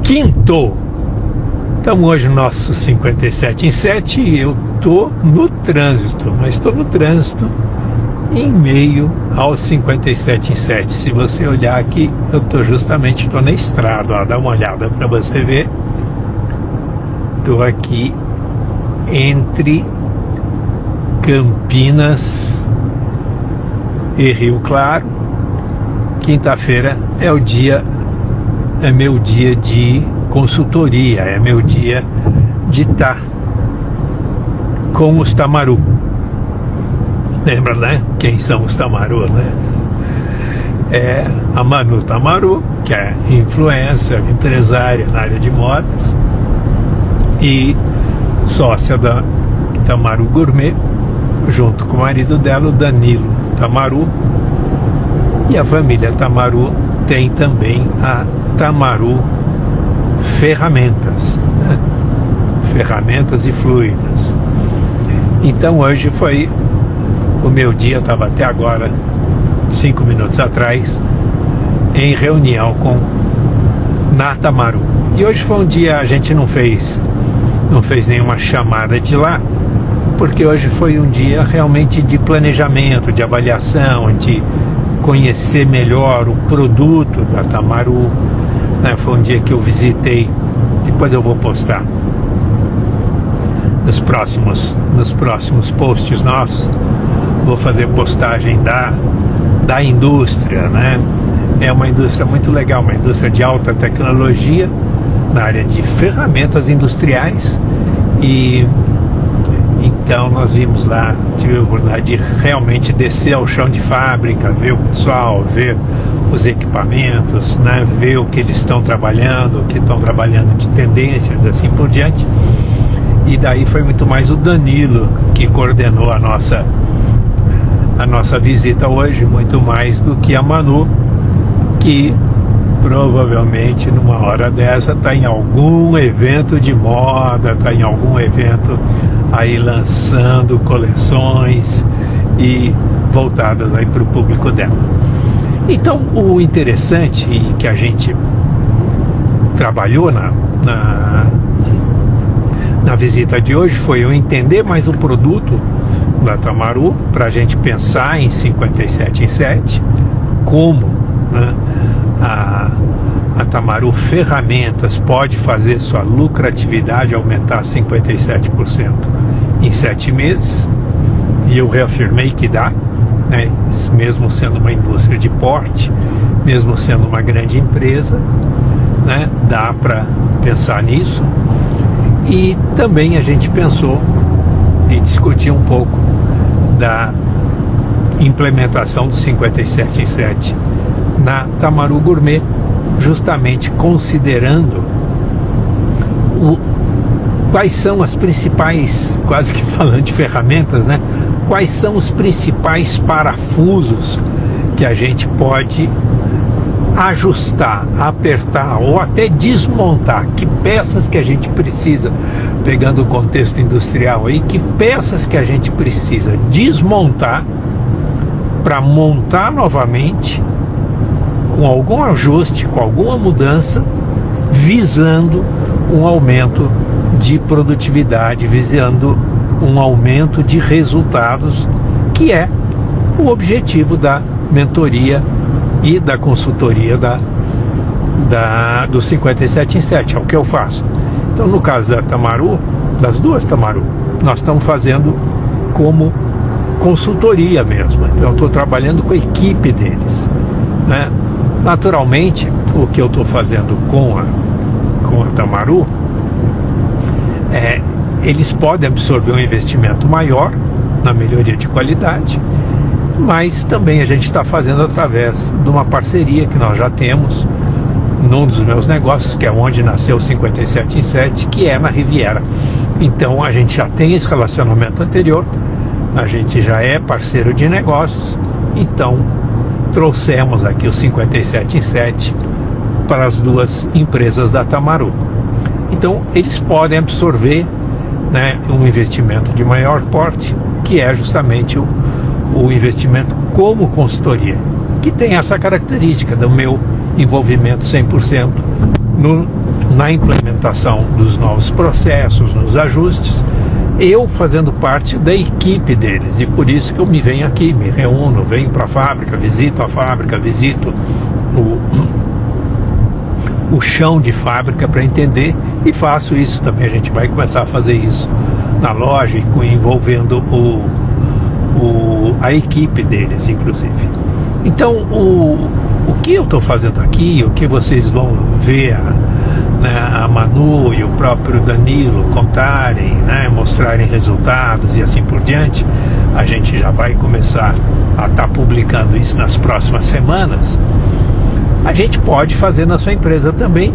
Quinto. Estamos hoje no nosso 57 em 7 e eu estou no trânsito, mas estou no trânsito em meio aos 57 em 7. Se você olhar aqui, eu estou na estrada, ó, dá uma olhada para você ver. Estou aqui entre Campinas e Rio Claro. Quinta-feira é meu dia de consultoria, é meu dia de estar com os Tamaru. Lembra, né? Quem são os Tamaru, né? É a Manu Tamaru, que é influencer, empresária na área de modas e sócia da Tamaru Gourmet, junto com o marido dela, o Danilo Tamaru. E a família Tamaru tem também a Tamaru Ferramentas, né? Ferramentas e fluidos. Então hoje foi o meu dia, eu estava até agora, 5 minutos atrás, em reunião na Tamaru. E hoje foi um dia, a gente não fez nenhuma chamada de lá, porque hoje foi um dia realmente de planejamento, de avaliação, de conhecer melhor o produto da Tamaru, né? Foi um dia que eu visitei, depois eu vou postar nos próximos posts nossos, vou fazer postagem da indústria, né? É uma indústria muito legal, uma indústria de alta tecnologia na área de ferramentas industriais. E então nós vimos lá, tive a oportunidade de realmente descer ao chão de fábrica, ver o pessoal, ver os equipamentos, né, ver o que eles estão trabalhando, o que estão trabalhando de tendências, assim por diante. E daí foi muito mais o Danilo que coordenou a nossa visita hoje, muito mais do que a Manu, que provavelmente numa hora dessa está em algum evento de moda, está em algum evento aí lançando coleções e voltadas aí para o público dela. Então o interessante e que a gente trabalhou na visita de hoje foi eu entender mais o produto da Tamaru, para a gente pensar em 57 em 7, como, né, a Tamaru Ferramentas pode fazer sua lucratividade aumentar 57% em 7 meses, e eu reafirmei que dá, né, mesmo sendo uma indústria de porte, mesmo sendo uma grande empresa, né, dá para pensar nisso. E também a gente pensou e discutiu um pouco da implementação do 57 em 7 na Tamaru Gourmet, justamente considerando quais são as principais, quase que falando de ferramentas, né? Quais são os principais parafusos que a gente pode ajustar, apertar ou até desmontar, que peças que a gente precisa, pegando o contexto industrial aí, que peças que a gente precisa desmontar para montar novamente, com algum ajuste, com alguma mudança, visando um aumento de produtividade, visando um aumento de resultados, que é o objetivo da mentoria e da consultoria do 57 em 7, é o que eu faço. Então, no caso da Tamaru, das duas Tamaru, nós estamos fazendo como consultoria mesmo. Então, eu estou trabalhando com a equipe deles, né? Naturalmente, o que eu estou fazendo com a Tamaru eles podem absorver um investimento maior na melhoria de qualidade, mas também a gente está fazendo através de uma parceria que nós já temos num dos meus negócios, que é onde nasceu o 57 em 7, que é na Riviera. Então a gente já tem esse relacionamento anterior, a gente já é parceiro de negócios, então trouxemos aqui o 57 em 7 para as duas empresas da Tamaru. Então eles podem absorver, né, um investimento de maior porte, que é justamente o investimento como consultoria, que tem essa característica do meu envolvimento 100% na implementação dos novos processos, nos ajustes, eu fazendo parte da equipe deles. E por isso que eu me venho aqui, me reúno, venho para a fábrica, visito o chão de fábrica para entender, e faço isso também. A gente vai começar a fazer isso na loja, envolvendo a equipe deles, inclusive. Então, o que eu estou fazendo aqui, o que vocês vão ver a Manu e o próprio Danilo contarem, né, mostrarem resultados e assim por diante, a gente já vai começar a estar publicando isso nas próximas semanas. A gente pode fazer na sua empresa também.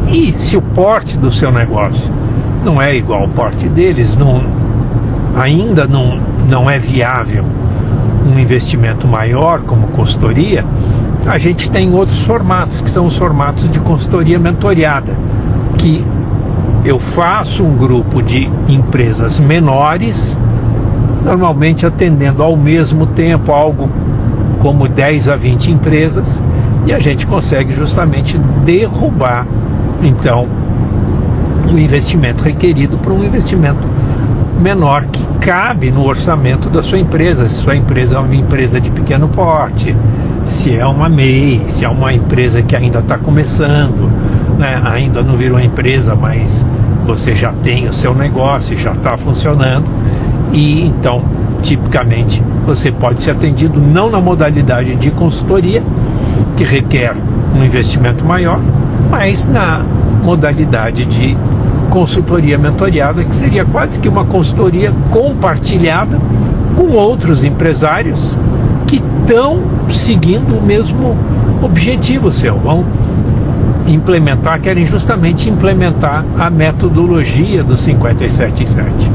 E se o porte do seu negócio não é igual ao porte deles, ainda não é viável um investimento maior como consultoria, a gente tem outros formatos, que são os formatos de consultoria mentoriada, que eu faço um grupo de empresas menores, normalmente atendendo ao mesmo tempo algo como 10 a 20 empresas, e a gente consegue justamente derrubar, então, o investimento requerido para um investimento menor, que cabe no orçamento da sua empresa. Se sua empresa é uma empresa de pequeno porte, se é uma MEI, se é uma empresa que ainda está começando, né, ainda não virou empresa, mas você já tem o seu negócio, já está funcionando, e então, tipicamente, você pode ser atendido não na modalidade de consultoria, que requer um investimento maior, mas na modalidade de consultoria mentoriada, que seria quase que uma consultoria compartilhada com outros empresários que estão seguindo o mesmo objetivo seu, querem justamente implementar a metodologia do 57.7.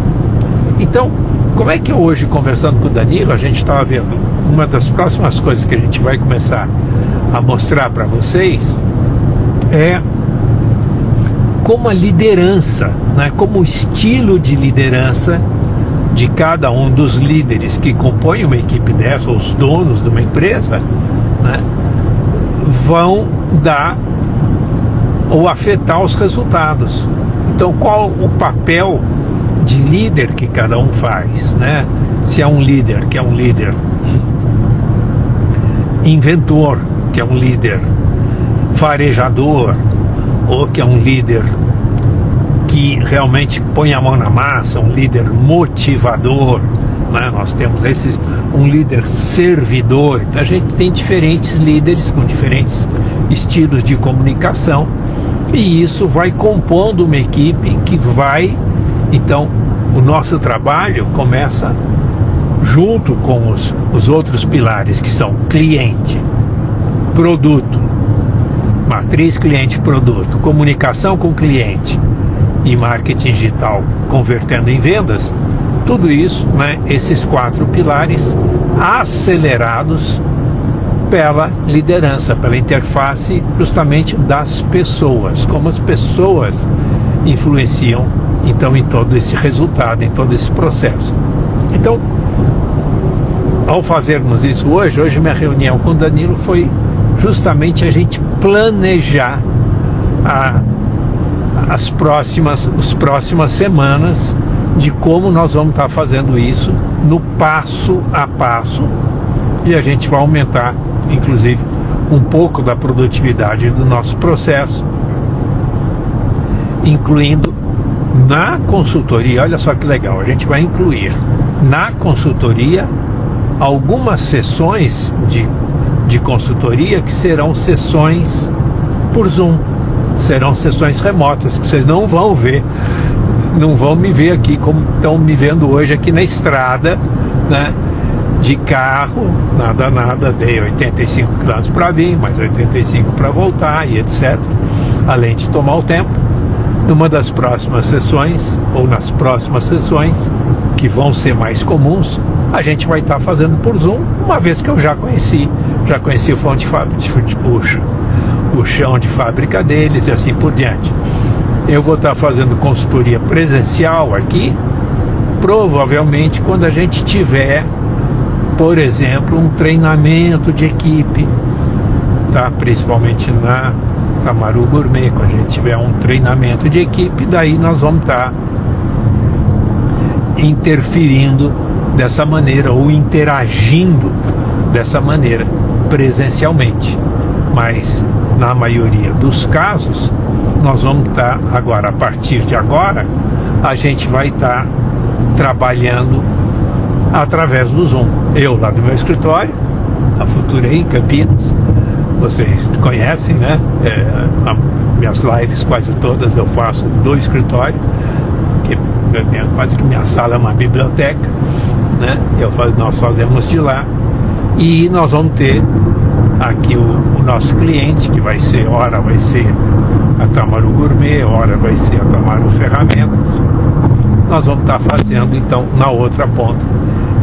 Então, como é que hoje, conversando com o Danilo, a gente estava vendo, uma das próximas coisas que a gente vai começar a mostrar para vocês é como a liderança, né, como o estilo de liderança de cada um dos líderes que compõem uma equipe dessa, ou os donos de uma empresa, né, vão dar ou afetar os resultados. Então, qual o papel de líder que cada um faz, né? Se é um líder que é um líder inventor, que é um líder farejador, ou que é um líder que realmente põe a mão na massa, um líder motivador, né? Nós temos um líder servidor. Então a gente tem diferentes líderes com diferentes estilos de comunicação, e isso vai compondo uma equipe que vai, então o nosso trabalho começa junto com os outros pilares, que são cliente, produto, matriz cliente-produto, comunicação com o cliente e marketing digital convertendo em vendas. Tudo isso, né, esses 4 pilares acelerados pela liderança, pela interface justamente das pessoas, como as pessoas influenciam então em todo esse resultado, em todo esse processo. Então, ao fazermos isso hoje minha reunião com o Danilo foi justamente a gente planejar as próximas semanas de como nós vamos estar fazendo isso no passo a passo, e a gente vai aumentar, inclusive, um pouco da produtividade do nosso processo, incluindo na consultoria. Olha só que legal, a gente vai incluir na consultoria algumas sessões de consultoria que serão sessões por Zoom, serão sessões remotas, que vocês não vão ver, não vão me ver aqui como estão me vendo hoje aqui na estrada, né, de carro, nada, dei 85 km para vir, mais 85 para voltar e etc, além de tomar o tempo. Numa das próximas sessões, ou nas próximas sessões, que vão ser mais comuns, a gente vai estar fazendo por Zoom, uma vez que eu já conheci o fonte de fábrica, o chão de fábrica deles e assim por diante. Eu vou estar fazendo consultoria presencial aqui, provavelmente quando a gente tiver, por exemplo, um treinamento de equipe, tá? Principalmente Tamaru Gourmet, quando a gente tiver um treinamento de equipe, daí nós vamos estar interferindo dessa maneira ou interagindo dessa maneira presencialmente. Mas na maioria dos casos nós vamos estar agora, a partir de agora, a gente vai estar trabalhando através do Zoom. Eu lá do meu escritório, a Futurei, em Campinas, vocês conhecem, né? Minhas lives quase todas eu faço do escritório, que quase que minha sala é uma biblioteca, né? Nós fazemos de lá, e nós vamos ter aqui o nosso cliente, que vai ser, ora vai ser a Tamaru Gourmet, ora vai ser a Tamaru Ferramentas. Nós vamos estar fazendo então na outra ponta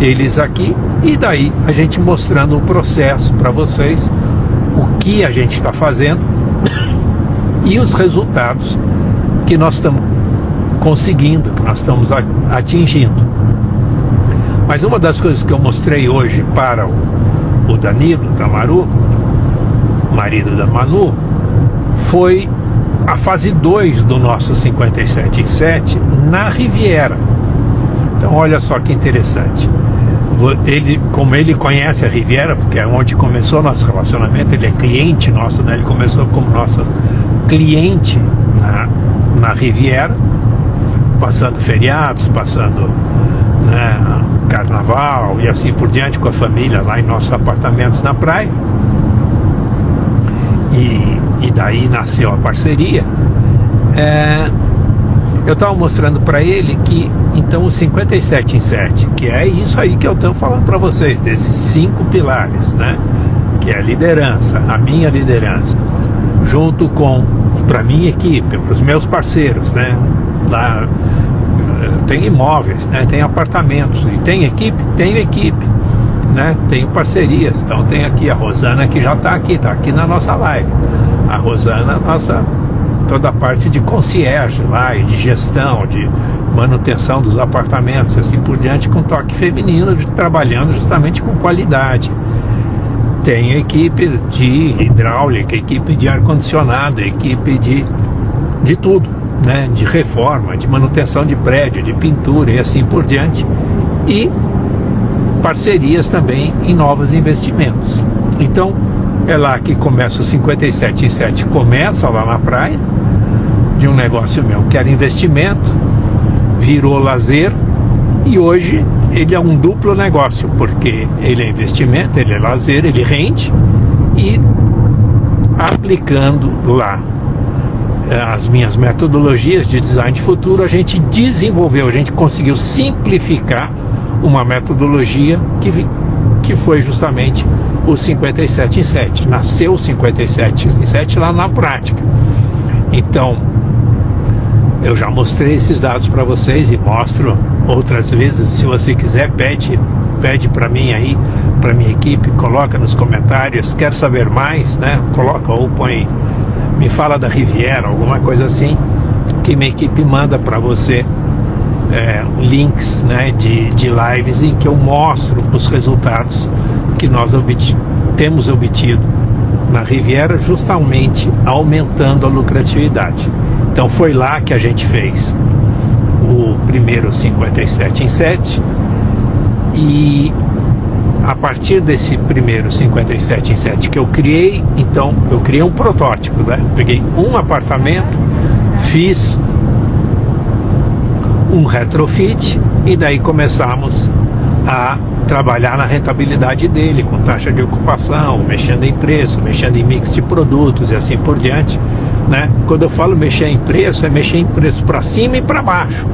eles aqui, e daí a gente mostrando o processo para vocês, o que a gente está fazendo e os resultados que nós estamos conseguindo, que nós estamos atingindo. Mas uma das coisas que eu mostrei hoje para o Danilo Tamaru, marido da Manu, foi a fase 2 do nosso 57 em 7 na Riviera. Então olha só que interessante. Como ele conhece a Riviera, porque é onde começou nosso relacionamento, ele é cliente nosso, né? Ele começou como nosso cliente na Riviera, passando feriados, passando, né, carnaval e assim por diante com a família lá em nossos apartamentos na praia. E daí nasceu a parceria. Eu estava mostrando para ele que então o 57 em 7, que é isso aí que eu estou falando para vocês, desses 5 pilares, né? Que é a liderança, a minha liderança, junto com, para minha equipe, para os meus parceiros, né? Lá tem imóveis, né? Tem apartamentos, e tem equipe, né? Tenho parcerias. Então tem aqui a Rosana, que já está aqui na nossa live. A Rosana, toda a parte de concierge lá, e de gestão, de manutenção dos apartamentos e assim por diante, com toque feminino, trabalhando justamente com qualidade. Tem equipe de hidráulica, equipe de ar-condicionado, equipe de tudo, né? De reforma, de manutenção de prédio, de pintura e assim por diante. E parcerias também em novos investimentos. Então é lá que começa o 57 em 7, começa lá na praia, de um negócio meu que era investimento, virou lazer, e hoje ele é um duplo negócio, porque ele é investimento, ele é lazer, ele rende, e aplicando lá as minhas metodologias de design de futuro, a gente desenvolveu, a gente conseguiu simplificar uma metodologia que foi justamente o 57 em 7. Nasceu o 57 em 7 lá na prática. Então, eu já mostrei esses dados para vocês e mostro outras vezes. Se você quiser, pede para mim aí, para minha equipe, coloca nos comentários, quer saber mais, né? Coloca ou põe, me fala da Riviera, alguma coisa assim, que minha equipe manda para você links, né, de lives em que eu mostro os resultados que nós temos obtido na Riviera, justamente aumentando a lucratividade. Então foi lá que a gente fez o primeiro 57 em 7, e a partir desse primeiro 57 em 7 que eu criei, então eu criei um protótipo, né? Eu peguei um apartamento, fiz um retrofit, e daí começamos a trabalhar na rentabilidade dele, com taxa de ocupação, mexendo em preço, mexendo em mix de produtos e assim por diante, né? Quando eu falo mexer em preço, é mexer em preço para cima e para baixo,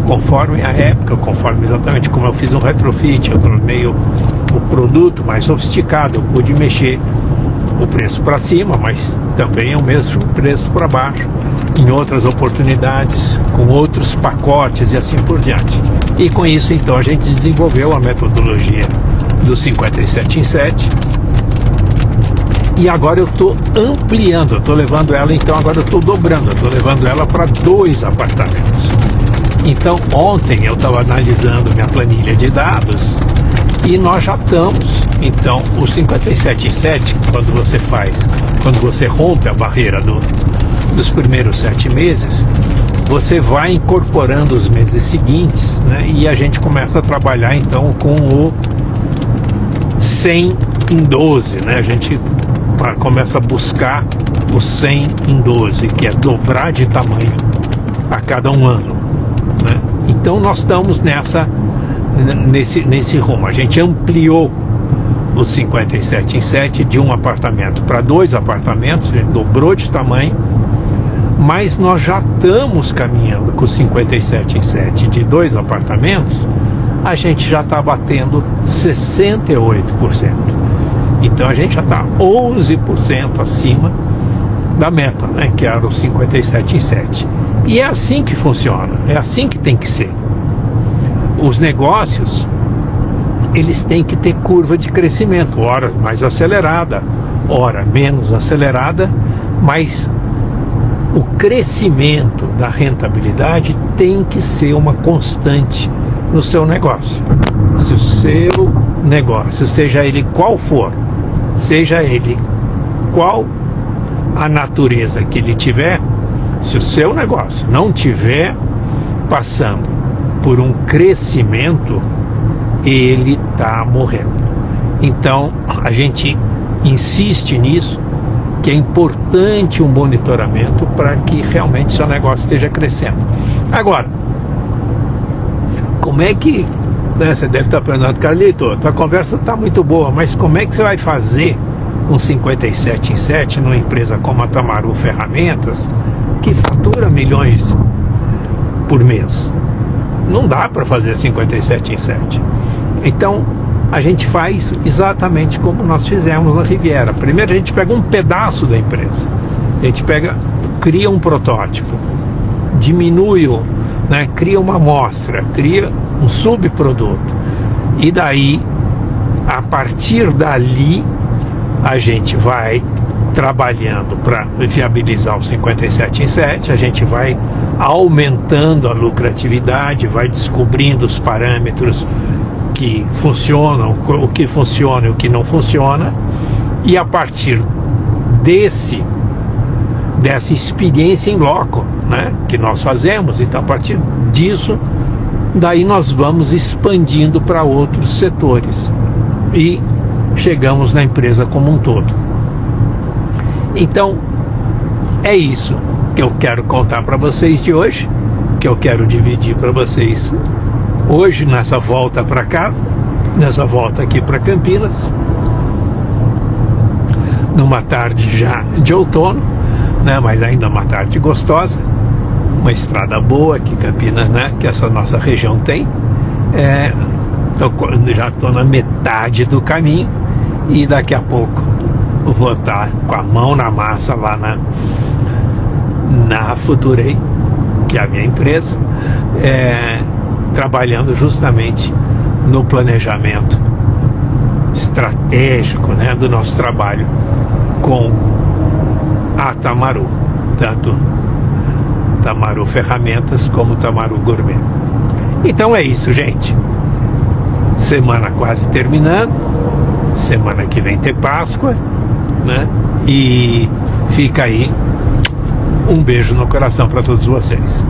conforme a época, conforme exatamente como eu fiz um retrofit, eu tornei o produto mais sofisticado, eu pude mexer o preço para cima, mas também é o mesmo preço para baixo, em outras oportunidades, com outros pacotes e assim por diante. E com isso, então, a gente desenvolveu a metodologia do 57 em 7, e agora eu estou ampliando, eu estou levando ela, então agora eu estou dobrando, eu estou levando ela para 2 apartamentos. Então ontem eu estava analisando minha planilha de dados, e nós já estamos Então, o 57 em 7, quando você rompe a barreira dos primeiros 7 meses, você vai incorporando os meses seguintes, né? E a gente começa a trabalhar então com o 100 em 12, né? A gente começa a buscar o 100 em 12, que é dobrar de tamanho a cada um ano, né? Então nós estamos nesse rumo. A gente ampliou o 57 em 7 de um apartamento para 2 apartamentos, a gente dobrou de tamanho, mas nós já estamos caminhando com o 57 em 7 de 2 apartamentos, a gente já está batendo 68%. Então a gente já está 11% acima da meta, né, que era o 57 em 7. E é assim que funciona, é assim que tem que ser. Os negócios, eles têm que ter curva de crescimento, ora mais acelerada, ora menos acelerada, mas o crescimento da rentabilidade tem que ser uma constante no seu negócio. Se o seu negócio, seja ele qual for, seja ele qual a natureza que ele tiver, se o seu negócio não tiver passando por um crescimento, ele está morrendo. Então a gente insiste nisso, que é importante um monitoramento para que realmente seu negócio esteja crescendo. Agora, como é que, né, você deve estar perguntando, Carlito, tua conversa está muito boa, mas como é que você vai fazer um 57 em 7 numa empresa como a Tamaru Ferramentas, que fatura milhões por mês? Não dá para fazer 57 em 7. Então a gente faz exatamente como nós fizemos na Riviera. Primeiro a gente pega um pedaço da empresa, a gente cria um protótipo, diminui né, cria uma amostra, cria um subproduto, e daí, a partir dali, a gente vai trabalhando para viabilizar o 57 em 7, a gente vai aumentando a lucratividade, vai descobrindo os parâmetros que funcionam, o que funciona e o que não funciona, e a partir dessa experiência em loco, né, que nós fazemos, então a partir disso, daí nós vamos expandindo para outros setores e chegamos na empresa como um todo. Então é isso que eu quero contar para vocês de hoje, que eu quero dividir para vocês hoje nessa volta para casa, nessa volta aqui para Campinas, numa tarde já de outono, né, mas ainda uma tarde gostosa, uma estrada boa que Campinas, né, que essa nossa região tem. Já estou na metade do caminho e daqui a pouco eu vou estar com a mão na massa lá na Futurei, que é a minha empresa, trabalhando justamente no planejamento estratégico, né, do nosso trabalho com a Tamaru, tanto Tamaru Ferramentas como Tamaru Gourmet. Então é isso, gente. Semana quase terminando, semana que vem tem Páscoa, né? E fica aí um beijo no coração para todos vocês.